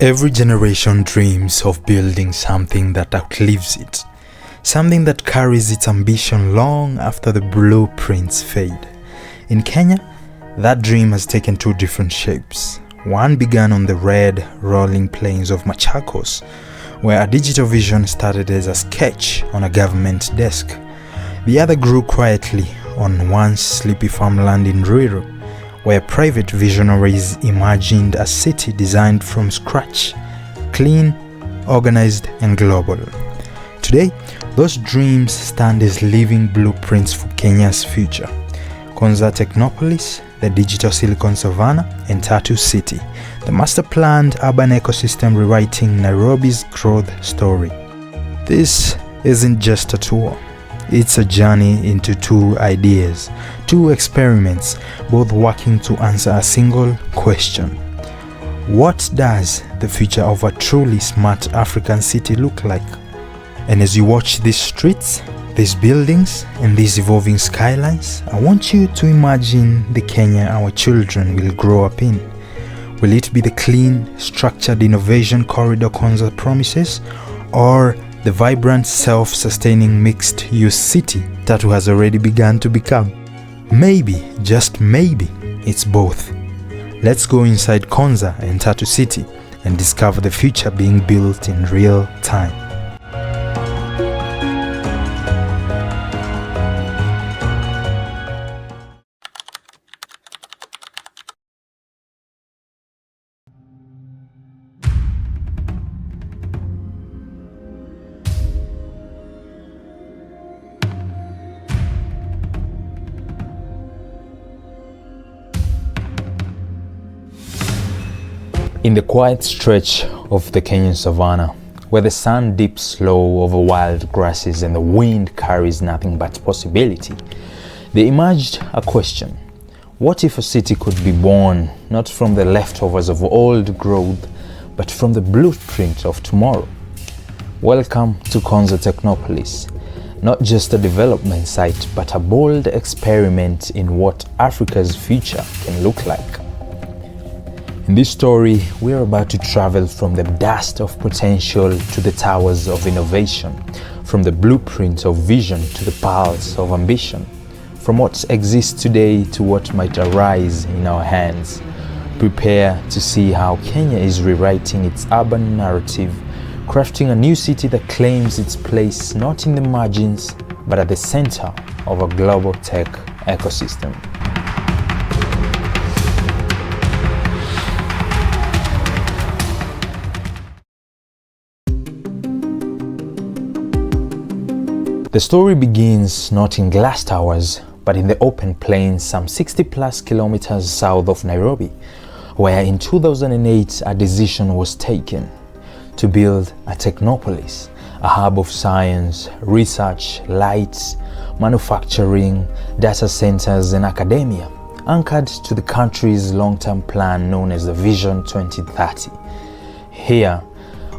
Every generation dreams of building something that outlives it, something that carries its ambition long after the blueprints fade. In Kenya, that dream has taken two different shapes. One began on the red, rolling plains of Machakos, where a digital vision started as a sketch on a government desk. The other grew quietly on once sleepy farmland in Ruiru, where private visionaries imagined a city designed from scratch, clean, organized, and global. Today, those dreams stand as living blueprints for Kenya's future. Konza Technopolis, the digital Silicon Savannah, and Tatu City, the master-planned urban ecosystem rewriting Nairobi's growth story. This isn't just a tour. It's a journey into two ideas, two experiments, both working to answer a single question. What does the future of a truly smart African city look like? And as you watch these streets, these buildings, and these evolving skylines, I want you to imagine the Kenya our children will grow up in. Will it be the clean, structured innovation corridor Konza promises, or the vibrant, self-sustaining mixed-use city Tatu has already begun to become? Maybe, just maybe, it's both. Let's go inside Konza and Tatu City and discover the future being built in real time. In the quiet stretch of the Kenyan savannah, where the sun dips slow over wild grasses and the wind carries nothing but possibility, they emerged a question. What if a city could be born not from the leftovers of old growth, but from the blueprint of tomorrow? Welcome to Konza Technopolis, not just a development site, but a bold experiment in what Africa's future can look like. In this story, we are about to travel from the dust of potential to the towers of innovation, from the blueprint of vision to the pulse of ambition, from what exists today to what might arise in our hands. Prepare to see how Kenya is rewriting its urban narrative, crafting a new city that claims its place not in the margins, but at the center of a global tech ecosystem. The story begins not in glass towers, but in the open plains some 60+ kilometers south of Nairobi, where in 2008 a decision was taken to build a Technopolis, a hub of science, research, lights, manufacturing, data centers, and academia, anchored to the country's long-term plan known as the Vision 2030. Here,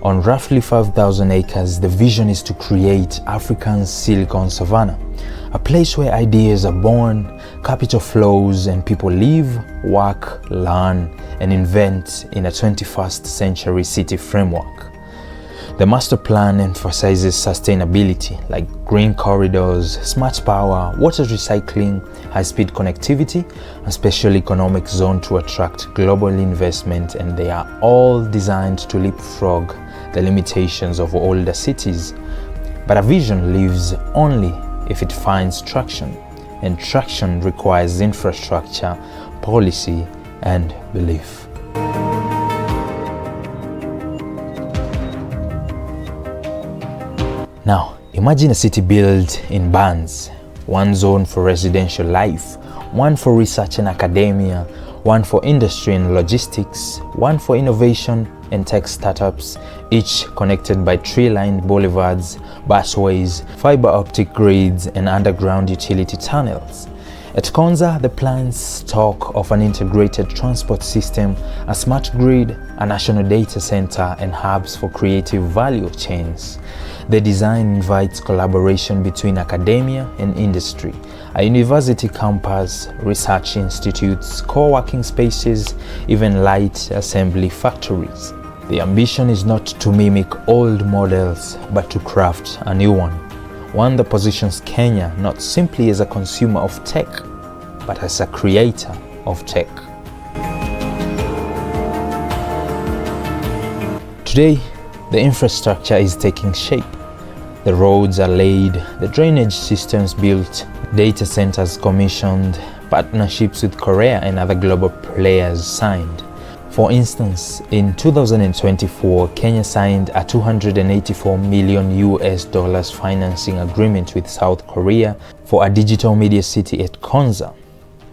on roughly 5,000 acres, the vision is to create Africa's Silicon Savannah, a place where ideas are born, capital flows, and people live, work, learn, and invent in a 21st century city framework. The master plan emphasizes sustainability like green corridors, smart power, water recycling, high-speed connectivity, a special economic zone to attract global investment, and they are all designed to leapfrog the limitations of older cities. But a vision lives only if it finds traction, and traction requires infrastructure, policy, and belief. Now, imagine a city built in bands, one zone for residential life, one for research and academia, one for industry and logistics, one for innovation and tech startups, each connected by tree-lined boulevards, busways, fiber optic grids, and underground utility tunnels. At Konza, the plans talk of an integrated transport system, a smart grid, a national data center, and hubs for creative value chains. The design invites collaboration between academia and industry, a university campus, research institutes, co-working spaces, even light assembly factories. The ambition is not to mimic old models, but to craft a new one that positions Kenya not simply as a consumer of tech, but as a creator of tech. Today, the infrastructure is taking shape. The roads are laid, the drainage systems built, data centers commissioned, partnerships with Korea and other global players signed. For instance, in 2024, Kenya signed a $284 million financing agreement with South Korea for a digital media city at Konza.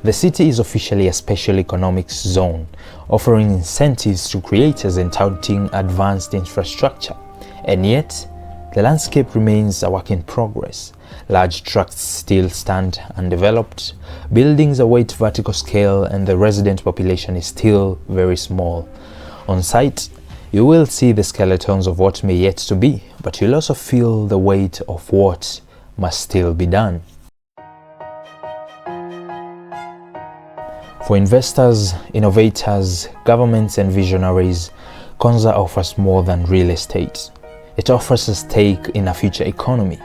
The city is officially a special economic zone, offering incentives to creators and touting advanced infrastructure. And yet, the landscape remains a work in progress. Large tracts still stand undeveloped, buildings await vertical scale, and the resident population is still very small. On site, you will see the skeletons of what may yet to be, but you'll also feel the weight of what must still be done. For investors, innovators, governments, and visionaries, Konza offers more than real estate. It offers a stake in a future economy.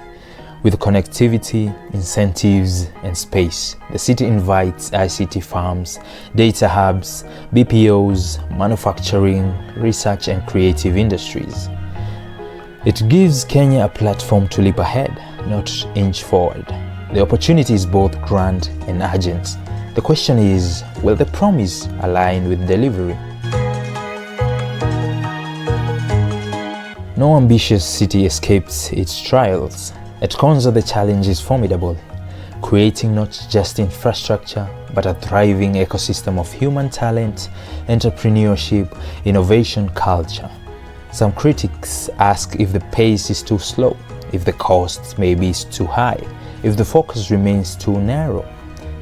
With connectivity, incentives, and space, the city invites ICT farms, data hubs, BPOs, manufacturing, research, and creative industries. It gives Kenya a platform to leap ahead, not inch forward. The opportunity is both grand and urgent. The question is, will the promise align with delivery? No ambitious city escapes its trials. At Konza, the challenge is formidable, creating not just infrastructure, but a thriving ecosystem of human talent, entrepreneurship, innovation culture. Some critics ask if the pace is too slow, if the cost maybe is too high, if the focus remains too narrow.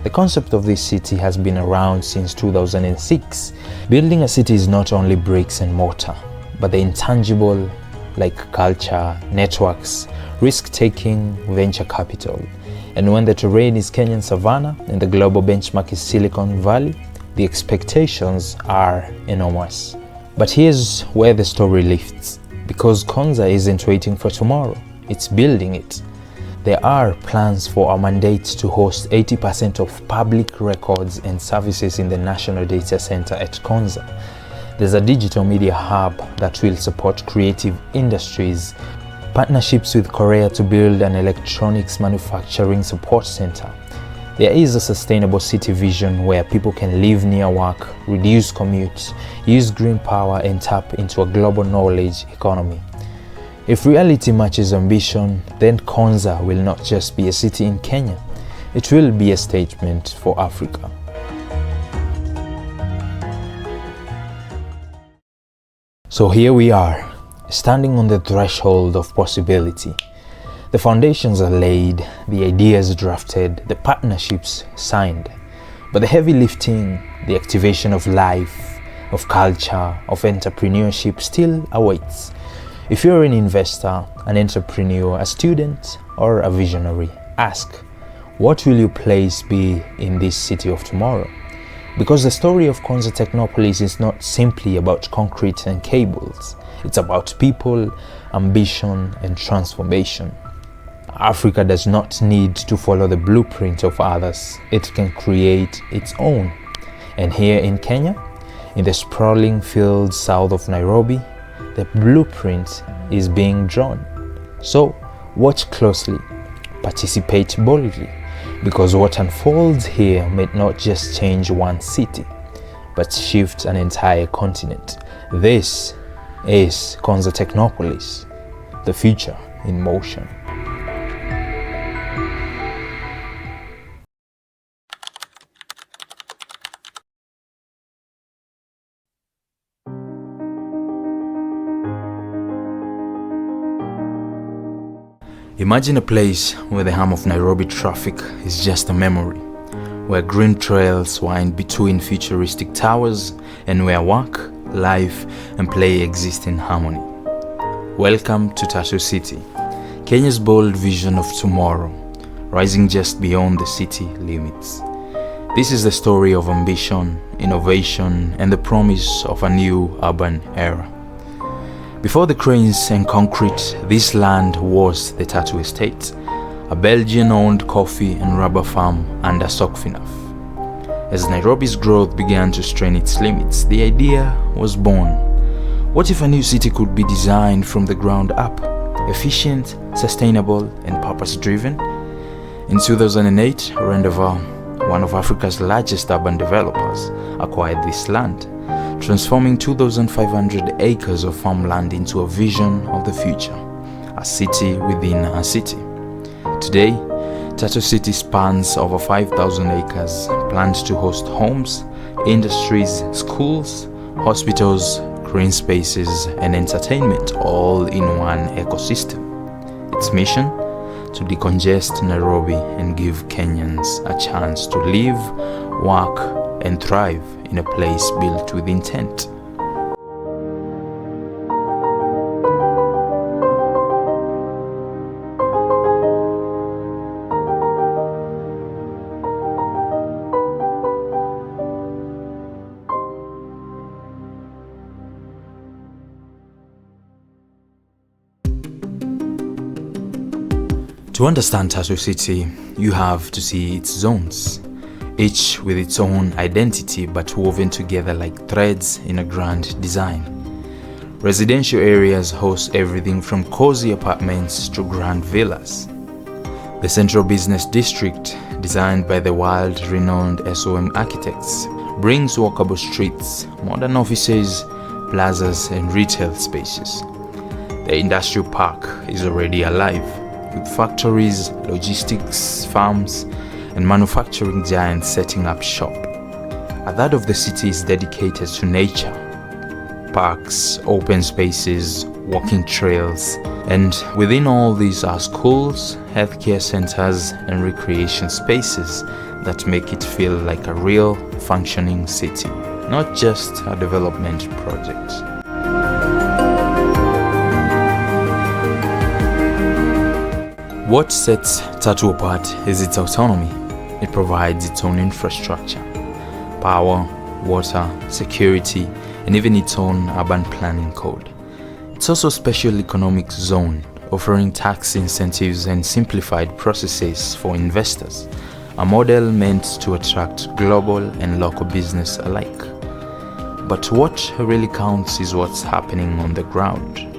The concept of this city has been around since 2006. Building a city is not only bricks and mortar, but the intangible, like culture, networks, risk-taking, venture capital. And when the terrain is Kenyan savanna and the global benchmark is Silicon Valley, the expectations are enormous. But here's where the story lifts. Because Konza isn't waiting for tomorrow, it's building it. There are plans for a mandate to host 80% of public records and services in the National Data Center at Konza. There's a digital media hub that will support creative industries, partnerships with Korea to build an electronics manufacturing support center. There is a sustainable city vision where people can live near work, reduce commutes, use green power, and tap into a global knowledge economy. If reality matches ambition, then Konza will not just be a city in Kenya, it will be a statement for Africa. So here we are, standing on the threshold of possibility. The foundations are laid, the ideas drafted, the partnerships signed. But the heavy lifting, the activation of life, of culture, of entrepreneurship still awaits. If you're an investor, an entrepreneur, a student, or a visionary, ask, what will your place be in this city of tomorrow? Because the story of Konza Technopolis is not simply about concrete and cables. It's about people, ambition, and transformation. Africa does not need to follow the blueprint of others. It can create its own. And here in Kenya, in the sprawling fields south of Nairobi, the blueprint is being drawn. So watch closely, participate boldly, because what unfolds here may not just change one city, but shift an entire continent. This is Konza Technopolis, the future in motion. Imagine a place where the hum of Nairobi traffic is just a memory, where green trails wind between futuristic towers, and where work, life, and play exist in harmony. Welcome to Tatu City, Kenya's bold vision of tomorrow, rising just beyond the city limits. This is the story of ambition, innovation, and the promise of a new urban era. Before the cranes and concrete, this land was the Tatu estate, a Belgian-owned coffee and rubber farm under Sokfinaf. As Nairobi's growth began to strain its limits, the idea was born. What if a new city could be designed from the ground up, efficient, sustainable, and purpose-driven? In 2008, Rendezvous, one of Africa's largest urban developers, acquired this land, transforming 2,500 acres of farmland into a vision of the future, a city within a city. Today, Tatu City spans over 5,000 acres, planned to host homes, industries, schools, hospitals, green spaces, and entertainment all in one ecosystem. Its mission? To decongest Nairobi and give Kenyans a chance to live, work, and thrive in a place built with intent. To understand Tatu City, you have to see its zones, each with its own identity but woven together like threads in a grand design. Residential areas host everything from cozy apartments to grand villas. The Central Business District, designed by the world-renowned SOM architects, brings walkable streets, modern offices, plazas, and retail spaces. The industrial park is already alive, with factories, logistics, farms, and manufacturing giants setting up shop. A third of the city is dedicated to nature. Parks, open spaces, walking trails, and within all these are schools, healthcare centers, and recreation spaces that make it feel like a real, functioning city, not just a development project. What sets Tatu apart is its autonomy. It provides its own infrastructure, power, water, security, and even its own urban planning code. It's also a special economic zone, offering tax incentives and simplified processes for investors, a model meant to attract global and local business alike. But what really counts is what's happening on the ground.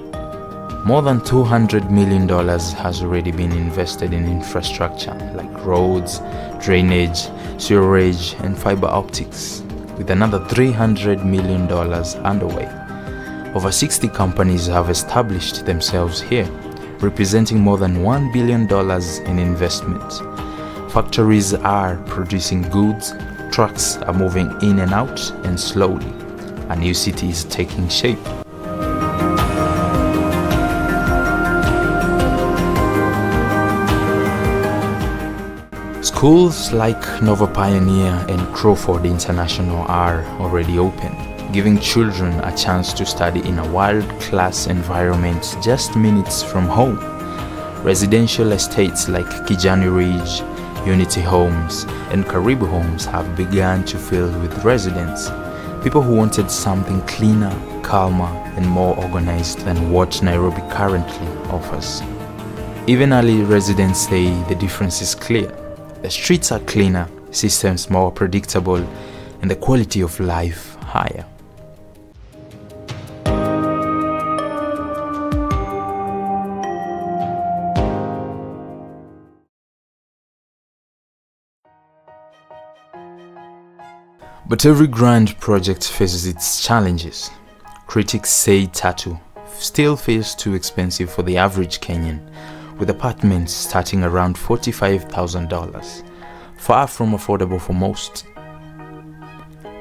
More than $200 million has already been invested in infrastructure like roads, drainage, sewerage, and fiber optics, with another $300 million underway. Over 60 companies have established themselves here, representing more than $1 billion in investment. Factories are producing goods, trucks are moving in and out, and slowly, a new city is taking shape. Schools like Nova Pioneer and Crawford International are already open, giving children a chance to study in a world-class environment just minutes from home. Residential estates like Kijani Ridge, Unity Homes, and Karibu Homes have begun to fill with residents, people who wanted something cleaner, calmer, and more organized than what Nairobi currently offers. Even early residents say the difference is clear. The streets are cleaner, systems more predictable, and the quality of life higher. But every grand project faces its challenges. Critics say Tatu still feels too expensive for the average Kenyan, with apartments starting around $45,000, far from affordable for most.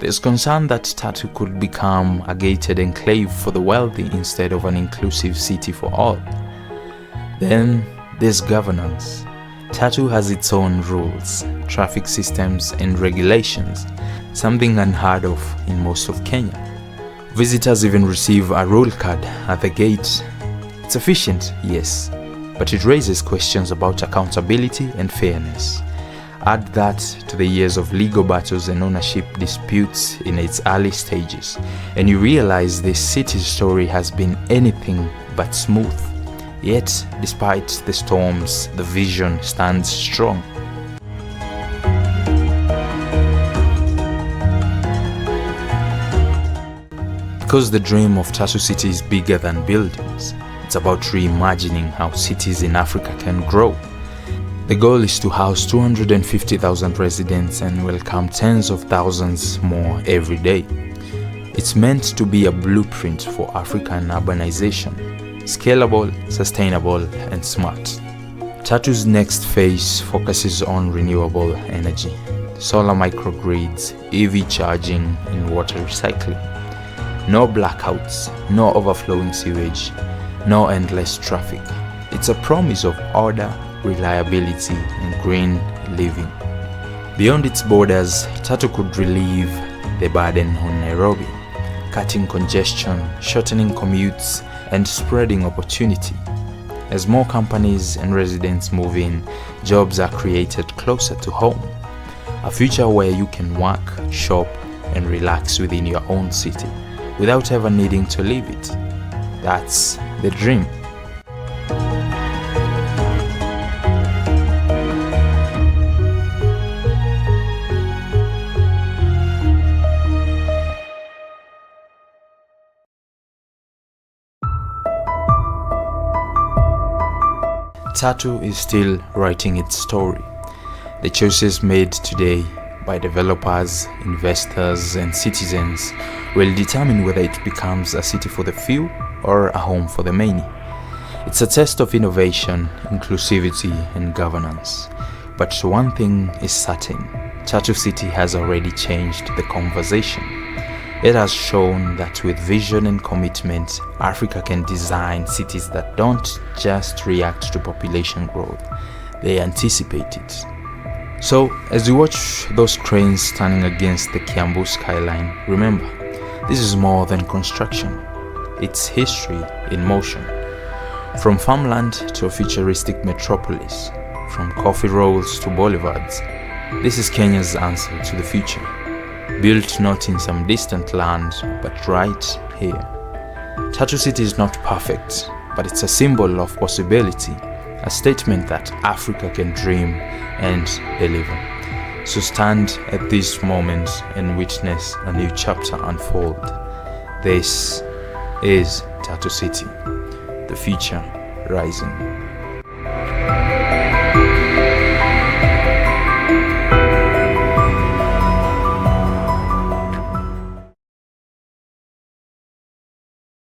There's concern that Tatu could become a gated enclave for the wealthy instead of an inclusive city for all. Then there's governance. Tatu has its own rules, traffic systems, and regulations, something unheard of in most of Kenya. Visitors even receive a roll card at the gate. It's efficient, yes, but it raises questions about accountability and fairness. Add that to the years of legal battles and ownership disputes in its early stages, and you realize this city's story has been anything but smooth. Yet, despite the storms, the vision stands strong. Because the dream of Tatu City is bigger than buildings, it's about reimagining how cities in Africa can grow. The goal is to house 250,000 residents and welcome tens of thousands more every day. It's meant to be a blueprint for African urbanization, scalable, sustainable, and smart. Tatu's next phase focuses on renewable energy, solar microgrids, EV charging, and water recycling. No blackouts, no overflowing sewage, no endless traffic. It's a promise of order, reliability, and green living. Beyond its borders, Tatu could relieve the burden on Nairobi, cutting congestion, shortening commutes, and spreading opportunity. As more companies and residents move in, jobs are created closer to home. A future where you can work, shop, and relax within your own city without ever needing to leave it. That's the dream. Tatu is still writing its story. The choices made today by developers, investors, and citizens will determine whether it becomes a city for the few or a home for the many. It's a test of innovation, inclusivity, and governance. But one thing is certain: Tatu City has already changed the conversation. It has shown that with vision and commitment, Africa can design cities that don't just react to population growth, they anticipate it. So, as you watch those cranes standing against the Kiambu skyline, remember, this is more than construction. It's history in motion. From farmland to a futuristic metropolis, from coffee rolls to boulevards, this is Kenya's answer to the future. Built not in some distant land, but right here. Tatu City is not perfect, but it's a symbol of possibility, a statement that Africa can dream and deliver. So stand at this moment and witness a new chapter unfold. This is Tatu City, the future rising.